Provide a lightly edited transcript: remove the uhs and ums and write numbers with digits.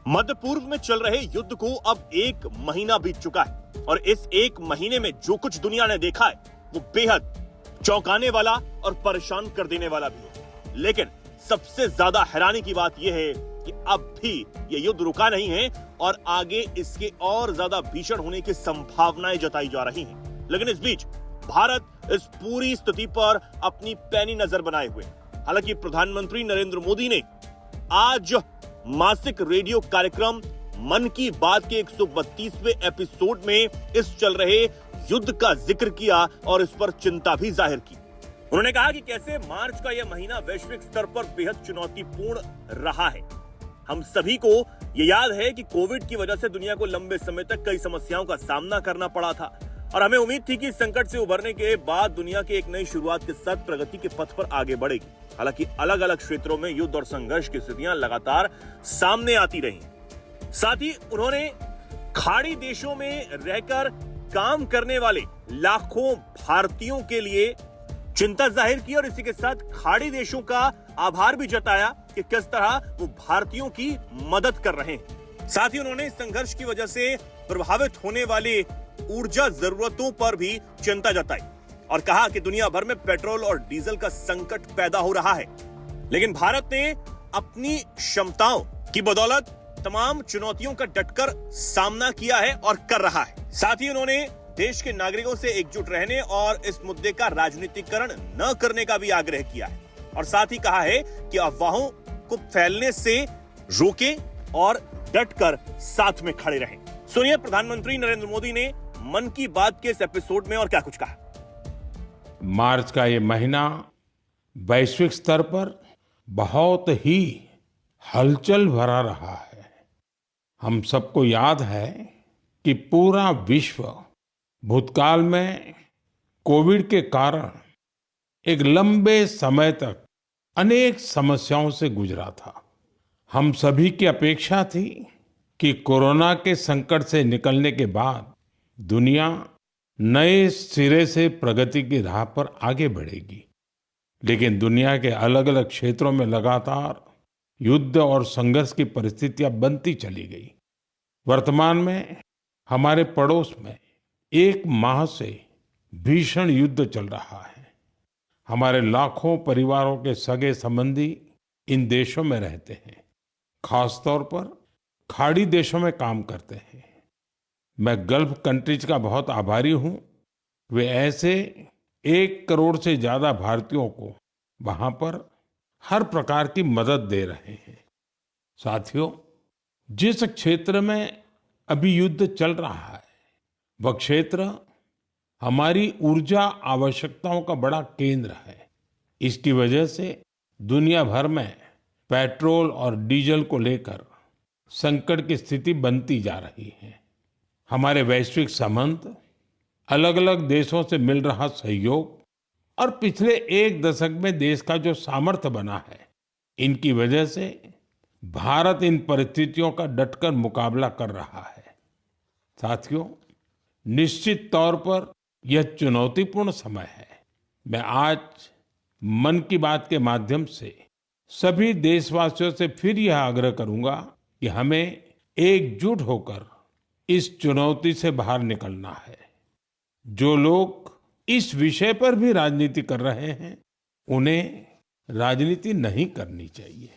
मध्य पूर्व में चल रहे युद्ध को अब 1 महीना बीत चुका है और इस 1 महीने में जो कुछ दुनिया ने देखा है वो बेहद चौंकाने वाला और परेशान कर देने वाला भी है। लेकिन सबसे ज्यादा हैरानी की बात यह है कि अब भी ये युद्ध रुका नहीं है और आगे इसके और ज्यादा भीषण होने की संभावनाएं जताई जा रही हैं। लेकिन इस बीच भारत इस पूरी स्थिति पर अपनी पैनी नजर बनाए हुए। हालांकि प्रधानमंत्री नरेंद्र मोदी ने आज मासिक रेडियो कार्यक्रम मन की बात के 132वें एपिसोड में इस चल रहे युद्ध का जिक्र किया और इस पर चिंता भी जाहिर की। उन्होंने कहा कि कैसे मार्च का यह महीना वैश्विक स्तर पर बेहद चुनौतीपूर्ण रहा है। हम सभी को यह याद है कि कोविड की वजह से दुनिया को लंबे समय तक कई समस्याओं का सामना करना पड़ा था और हमें उम्मीद थी कि इस संकट से उभरने के बाद दुनिया की एक नई शुरुआत के साथ प्रगति के पथ पर आगे बढ़ेगी। हालांकि अलग अलग क्षेत्रों में युद्ध और संघर्ष की स्थितियां लगातार सामने आती रही। साथ ही उन्होंने खाड़ी देशों में रहकर काम करने वाले लाखों भारतीयों के लिए चिंता जाहिर की और इसी के साथ खाड़ी देशों का आभार भी जताया कि किस तरह वो भारतीयों की मदद कर रहे हैं। साथ ही उन्होंने इस संघर्ष की वजह से प्रभावित होने वाले ऊर्जा जरूरतों पर भी चिंता जताई और कहा कि दुनिया भर में पेट्रोल और डीजल का संकट पैदा हो रहा है, लेकिन भारत ने अपनी क्षमताओं की बदौलत तमाम चुनौतियों का डटकर सामना किया है और कर रहा है। साथ ही उन्होंने देश के नागरिकों से एकजुट रहने और इस मुद्दे का राजनीतिकरण न करने का भी आग्रह किया है और साथ ही कहा है कि अफवाहों को फैलने से रोकें और डटकर साथ में खड़े रहें। सुनिए प्रधानमंत्री नरेंद्र मोदी ने मन की बात के इस एपिसोड में और क्या कुछ कहा। मार्च का ये महीना वैश्विक स्तर पर बहुत ही हलचल भरा रहा है। हम सबको याद है कि पूरा विश्व भूतकाल में कोविड के कारण एक लंबे समय तक अनेक समस्याओं से गुजरा था। हम सभी की अपेक्षा थी कि कोरोना के संकट से निकलने के बाद दुनिया नए सिरे से प्रगति की राह पर आगे बढ़ेगी। लेकिन दुनिया के अलग अलग क्षेत्रों में लगातार युद्ध और संघर्ष की परिस्थितियां बनती चली गई। वर्तमान में हमारे पड़ोस में 1 माह से भीषण युद्ध चल रहा है। हमारे लाखों परिवारों के सगे संबंधी इन देशों में रहते हैं, खासतौर पर खाड़ी देशों में काम करते हैं। मैं गल्फ कंट्रीज का बहुत आभारी हूं। वे ऐसे 1 करोड़ से ज्यादा भारतीयों को वहां पर हर प्रकार की मदद दे रहे हैं। साथियों, जिस क्षेत्र में अभी युद्ध चल रहा है वह क्षेत्र हमारी ऊर्जा आवश्यकताओं का बड़ा केंद्र है। इसकी वजह से दुनिया भर में पेट्रोल और डीजल को लेकर संकट की स्थिति बनती जा रही है। हमारे वैश्विक संबंध, अलग अलग देशों से मिल रहा सहयोग और पिछले 1 दशक में देश का जो सामर्थ्य बना है, इनकी वजह से भारत इन परिस्थितियों का डटकर मुकाबला कर रहा है। साथियों, निश्चित तौर पर यह चुनौतीपूर्ण समय है। मैं आज मन की बात के माध्यम से सभी देशवासियों से फिर यह आग्रह करूंगा कि हमें एकजुट होकर इस चुनौती से बाहर निकलना है। जो लोग इस विषय पर भी राजनीति कर रहे हैं, उन्हें राजनीति नहीं करनी चाहिए।